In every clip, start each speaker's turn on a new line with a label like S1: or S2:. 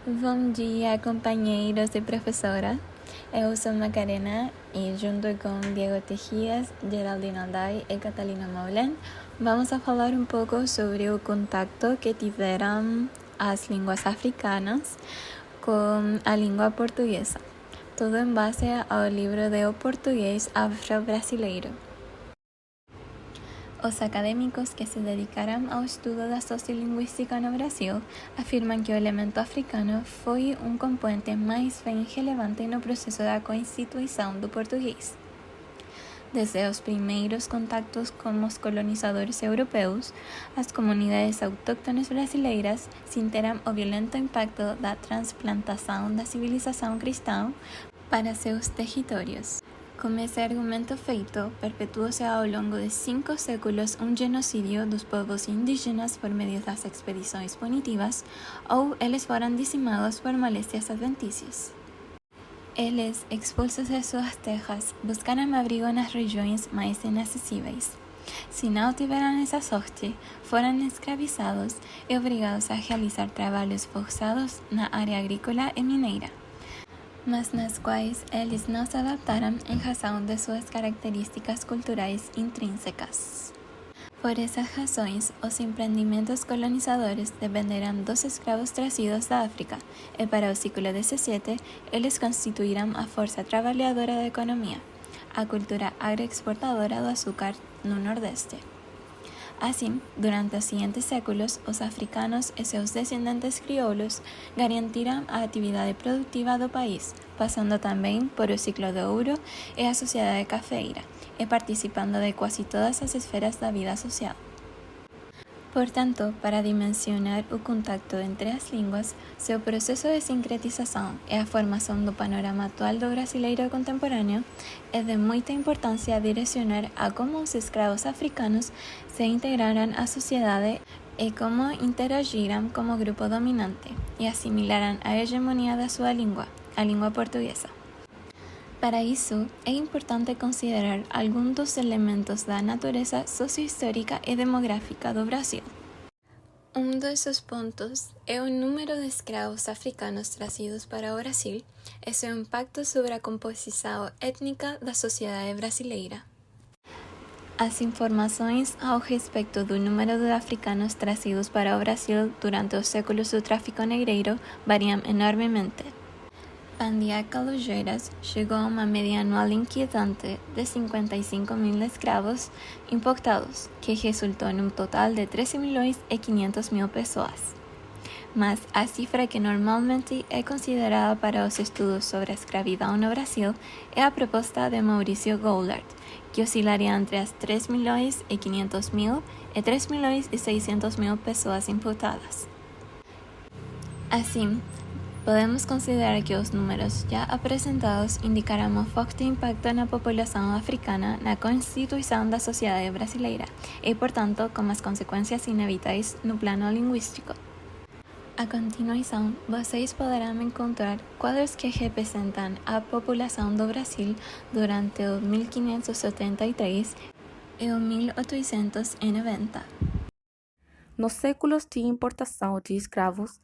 S1: Bom dia, companheiros e professora. Eu sou Macarena e, junto com Diego Tejias, Geraldine Alday e Catalina Maulen, vamos a falar um pouco sobre o contato que tiveram as línguas africanas com a língua portuguesa. Tudo em base ao livro de O Português Afro-Brasileiro. Os acadêmicos que se dedicaram ao estudo da sociolingüística no Brasil afirmam que o elemento africano foi um componente mais bem relevante no processo da constituição do português. Desde os primeiros contatos com os colonizadores europeus, as comunidades autóctones brasileiras sentiram o violento impacto da transplantação da civilização cristã para seus territórios. Com esse argumento feito, perpetuou-se ao longo de 5 séculos um genocídio dos povos indígenas por meio das expedições punitivas, ou eles foram dizimados por moléstias adventícias. Eles, expulsos de suas terras, buscaram abrigo nas regiões mais inacessíveis. Se não tiveram essa sorte, foram escravizados e obrigados a realizar trabalhos forçados na área agrícola e mineira, mas nas quais eles não se adaptaram em razão de suas características culturais intrínsecas. Por essas razões, os empreendimentos colonizadores dependeram dos escravos trazidos da África, e para o século XVII, eles constituíram a força trabalhadora da economia, a cultura agroexportadora do açúcar no Nordeste. Assim, durante os seguintes séculos, os africanos e seus descendentes crioulos garantiram a atividade produtiva do país, passando também por o ciclo do ouro e a sociedade cafeeira, e participando de quase todas as esferas da vida social. Portanto, para dimensionar o contacto entre as línguas, seu processo de sincretização e a formação do panorama atual do brasileiro contemporâneo, é de muita importância direcionar a como os escravos africanos se integraram à sociedade e como interagiram como grupo dominante e assimilaram a hegemonia da sua língua, a língua portuguesa. Para isso, é importante considerar alguns dos elementos da natureza sociohistórica e demográfica do Brasil. Um desses pontos é o número de escravos africanos trazidos para o Brasil e seu impacto sobre a composição étnica da sociedade brasileira. As informações ao respeito do número de africanos trazidos para o Brasil durante os séculos do tráfico negreiro variam enormemente. Pandiá Calogeiras chegou a uma média anual inquietante de 55.000 escravos importados, que resultou num total de 13.500.000 pessoas. Mas a cifra que normalmente é considerada para os estudos sobre a escravidão no Brasil é a proposta de Maurício Goulart, que oscilaria entre as 3.500.000 e 3.600.000 pessoas imputadas. Assim, podemos considerar que os números já apresentados indicarão um forte impacto na população africana na constituição da sociedade brasileira e, portanto, com as consequências inevitáveis no plano linguístico. A continuação, vocês poderão encontrar quadros que representam a população do Brasil durante o 1573 e o 1890.
S2: Nos séculos de importação de escravos,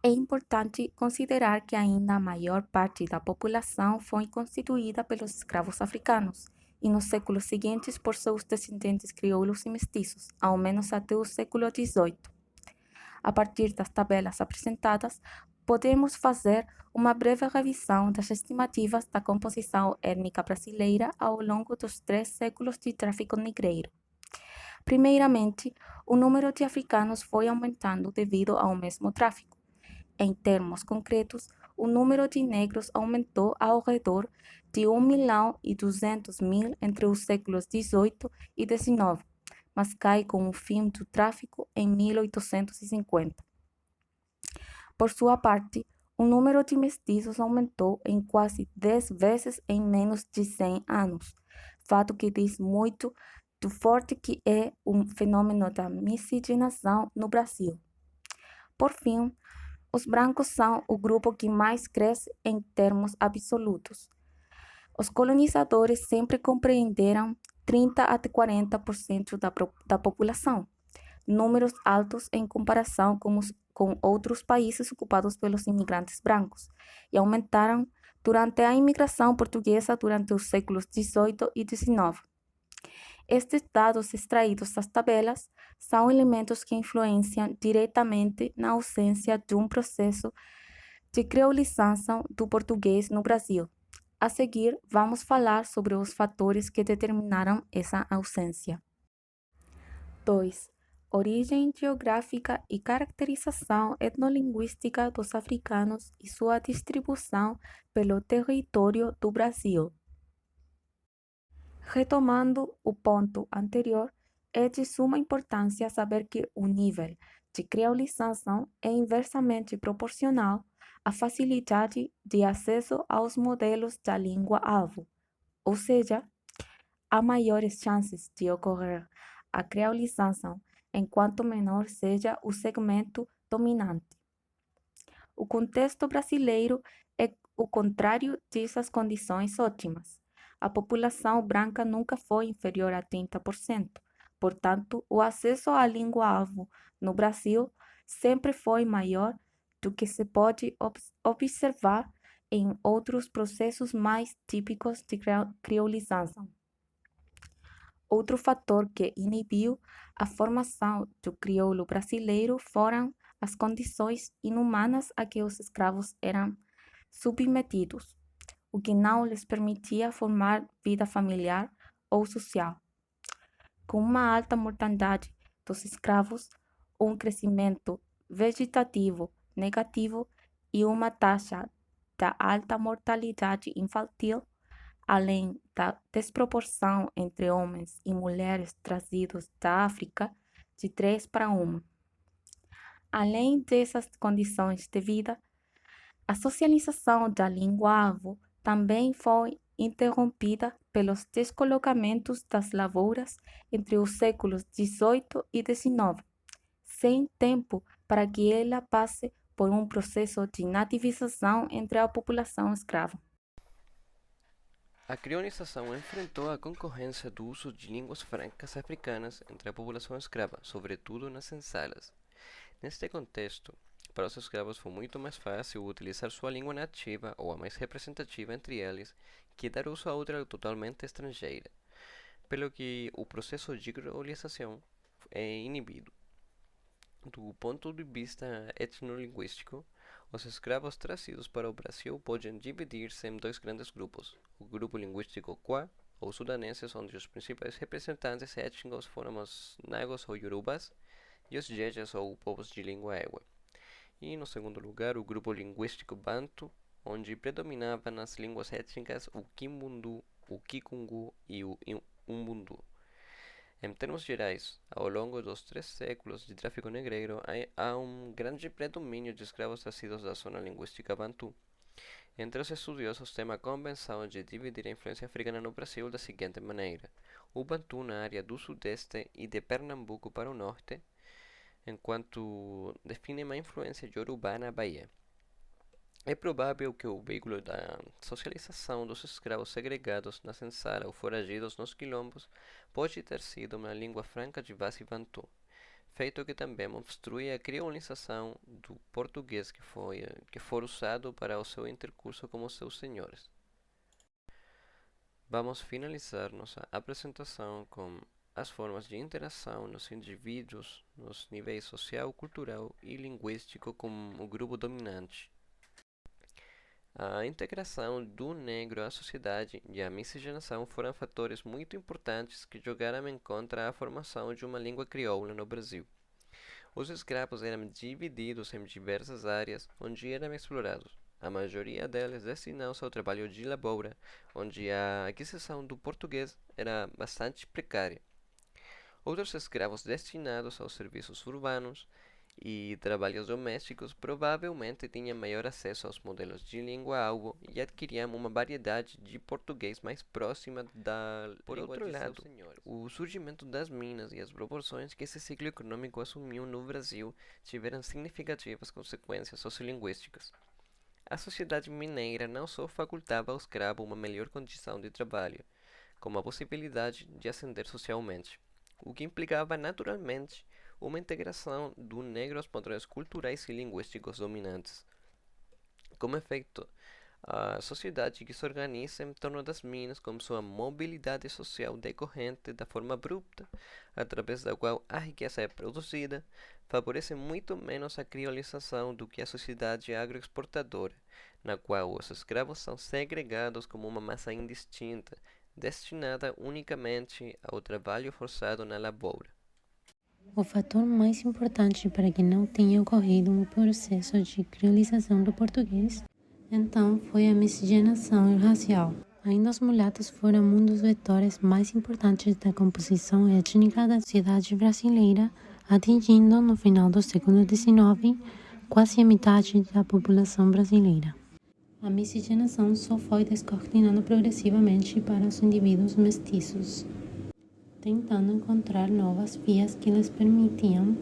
S2: é importante considerar que ainda a maior parte da população foi constituída pelos escravos africanos, e nos séculos seguintes por seus descendentes crioulos e mestiços, ao menos até o século XVIII. A partir das tabelas apresentadas, podemos fazer uma breve revisão das estimativas da composição étnica brasileira ao longo dos 3 séculos de tráfico negreiro. Primeiramente, o número de africanos foi aumentando devido ao mesmo tráfico. Em termos concretos, o número de negros aumentou ao redor de 1.200.000 entre os séculos XVIII e XIX, mas cai com o fim do tráfico em 1850. Por sua parte, o número de mestiços aumentou em quase 10 vezes em menos de 100 anos, fato que diz muito do forte que é o fenômeno da miscigenação no Brasil. Por fim, os brancos são o grupo que mais cresce em termos absolutos. Os colonizadores sempre compreenderam 30 a 40% da população, números altos em comparação com os com outros países ocupados pelos imigrantes brancos e aumentaram durante a imigração portuguesa durante os séculos XVIII e XIX. Estes dados extraídos das tabelas são elementos que influenciam diretamente na ausência de um processo de creolização do português no Brasil. A seguir, vamos falar sobre os fatores que determinaram essa ausência. 2. Origem geográfica e caracterização etnolinguística dos africanos e sua distribuição pelo território do Brasil. Retomando o ponto anterior, é de suma importância saber que o nível de creolização é inversamente proporcional à facilidade de acesso aos modelos da língua-alvo, ou seja, há maiores chances de ocorrer a creolização enquanto menor seja o segmento dominante. O contexto brasileiro é o contrário dessas condições ótimas. A população branca nunca foi inferior a 30%, portanto, o acesso à língua-alvo no Brasil sempre foi maior do que se pode observar em outros processos mais típicos de creolização. Outro fator que inibiu a formação do crioulo brasileiro foram as condições inumanas a que os escravos eram submetidos, o que não lhes permitia formar vida familiar ou social. Com uma alta mortandade dos escravos, um crescimento vegetativo negativo e uma taxa da alta mortalidade infantil, além da desproporção entre homens e mulheres trazidos da África de 3 para 1. Além dessas condições de vida, a socialização da língua-alvo também foi interrompida pelos descolocamentos das lavouras entre os séculos XVIII e XIX, sem tempo para que ela passe por um processo de nativização entre a população escrava.
S3: A criolização enfrentou a concorrência do uso de línguas francas africanas entre a população escrava, sobretudo nas senzalas. Neste contexto, para os escravos foi muito mais fácil utilizar sua língua nativa ou a mais representativa entre eles que dar uso a outra totalmente estrangeira, pelo que o processo de criolização é inibido. Do ponto de vista etnolinguístico, os escravos trazidos para o Brasil podem dividir-se em dois grandes grupos: o grupo linguístico Kwa, ou sudaneses, onde os principais representantes étnicos foram os Nagos ou Yorubas, e os Jejes ou povos de língua Ewe. E, no segundo lugar, o grupo linguístico Bantu, onde predominavam nas línguas étnicas o Kimbundu, o Kikungu e o Umbundu. Em termos gerais, ao longo dos 3 séculos de tráfico negreiro, há um grande predomínio de escravos trazidos da zona linguística Bantu. Entre os estudiosos, tem a convenção de dividir a influência africana no Brasil da seguinte maneira: o Bantu na área do sudeste e de Pernambuco para o norte, enquanto define uma influência iorubá na Bahia. É provável que o veículo da socialização dos escravos segregados na senzala ou foragidos nos quilombos pode ter sido uma língua franca de base bantu, feito que também obstrui a criolização do português que for usado para o seu intercurso com os seus senhores. Vamos finalizar nossa apresentação com as formas de interação nos indivíduos nos níveis social, cultural e linguístico com o grupo dominante. A integração do negro à sociedade e a miscigenação foram fatores muito importantes que jogaram em contra a formação de uma língua crioula no Brasil. Os escravos eram divididos em diversas áreas onde eram explorados, a maioria deles destinados ao trabalho de lavoura, onde a aquisição do português era bastante precária. Outros escravos destinados aos serviços urbanos e trabalhos domésticos provavelmente tinham maior acesso aos modelos de língua-alvo e adquiriam uma variedade de português mais próxima da Por outro lado, o surgimento das minas e as proporções que esse ciclo econômico assumiu no Brasil tiveram significativas consequências sociolinguísticas. A sociedade mineira não só facultava ao escravo uma melhor condição de trabalho, como a possibilidade de ascender socialmente, o que implicava naturalmente uma integração do negro aos padrões culturais e linguísticos dominantes. Como efeito, a sociedade que se organiza em torno das minas, com sua mobilidade social decorrente da forma abrupta, através da qual a riqueza é produzida, favorece muito menos a criolização do que a sociedade agroexportadora, na qual os escravos são segregados como uma massa indistinta, destinada unicamente ao trabalho forçado na lavoura.
S4: O fator mais importante para que não tenha ocorrido um processo de criolização do português, então, foi a miscigenação racial. Ainda os mulatos foram um dos vetores mais importantes da composição étnica da sociedade brasileira, atingindo, no final do século XIX, quase a metade da população brasileira. A miscigenação só foi descortinando progressivamente para os indivíduos mestiços, tentando encontrar novas vias que lhes permitiam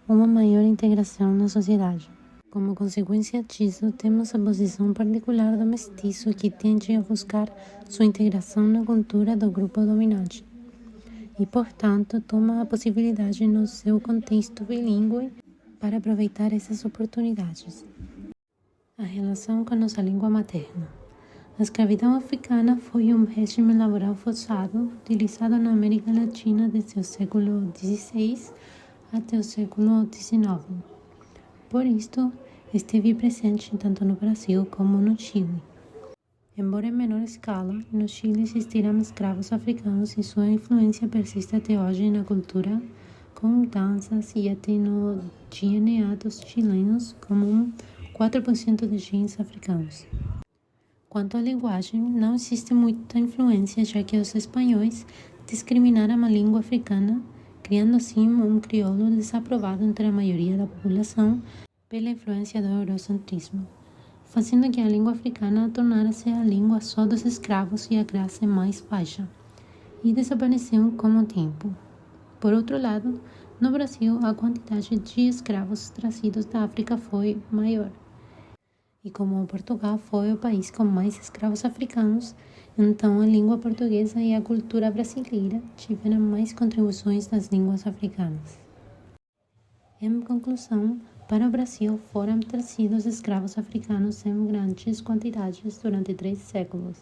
S4: uma maior integração na sociedade. Como consequência disso, temos a posição particular do mestiço que tende a buscar sua integração na cultura do grupo dominante e, portanto, toma a possibilidade no seu contexto bilíngue para aproveitar essas oportunidades. A relação com nossa língua materna. A escravidão africana foi um regime laboral forçado utilizado na América Latina desde o século XVI até o século XIX. Por isto, esteve presente tanto no Brasil como no Chile. Embora em menor escala, no Chile existiram escravos africanos e sua influência persiste até hoje na cultura, com danças e até no DNA dos chilenos, como 4% de genes africanos. Quanto à linguagem, não existe muita influência, já que os espanhóis discriminaram a língua africana, criando assim um crioulo desaprovado entre a maioria da população pela influência do eurocentrismo, fazendo que a língua africana tornara-se a língua só dos escravos e a classe mais baixa, e desapareceu com o tempo. Por outro lado, no Brasil, a quantidade de escravos trazidos da África foi maior. E como Portugal foi o país com mais escravos africanos, então a língua portuguesa e a cultura brasileira tiveram mais contribuições das línguas africanas. Em conclusão, para o Brasil foram trazidos escravos africanos em grandes quantidades durante 3 séculos.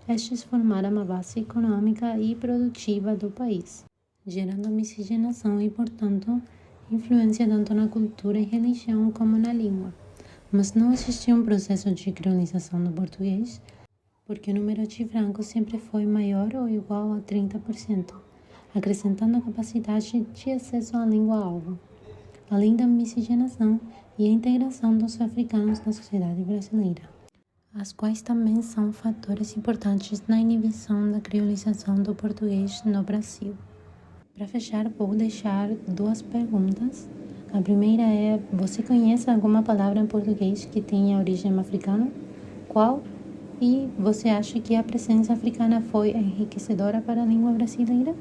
S4: Estes formaram a base econômica e produtiva do país, gerando miscigenação e, portanto, influência tanto na cultura e religião como na língua. Mas não existiu um processo de criolização do português, porque o número de brancos sempre foi maior ou igual a 30%, acrescentando a capacidade de acesso à língua-alvo, além da miscigenação e a integração dos africanos na sociedade brasileira, as quais também são fatores importantes na inibição da criolização do português no Brasil. Para fechar, vou deixar 2 perguntas. A primeira é: você conhece alguma palavra em português que tenha origem africana? Qual? E você acha que a presença africana foi enriquecedora para a língua brasileira?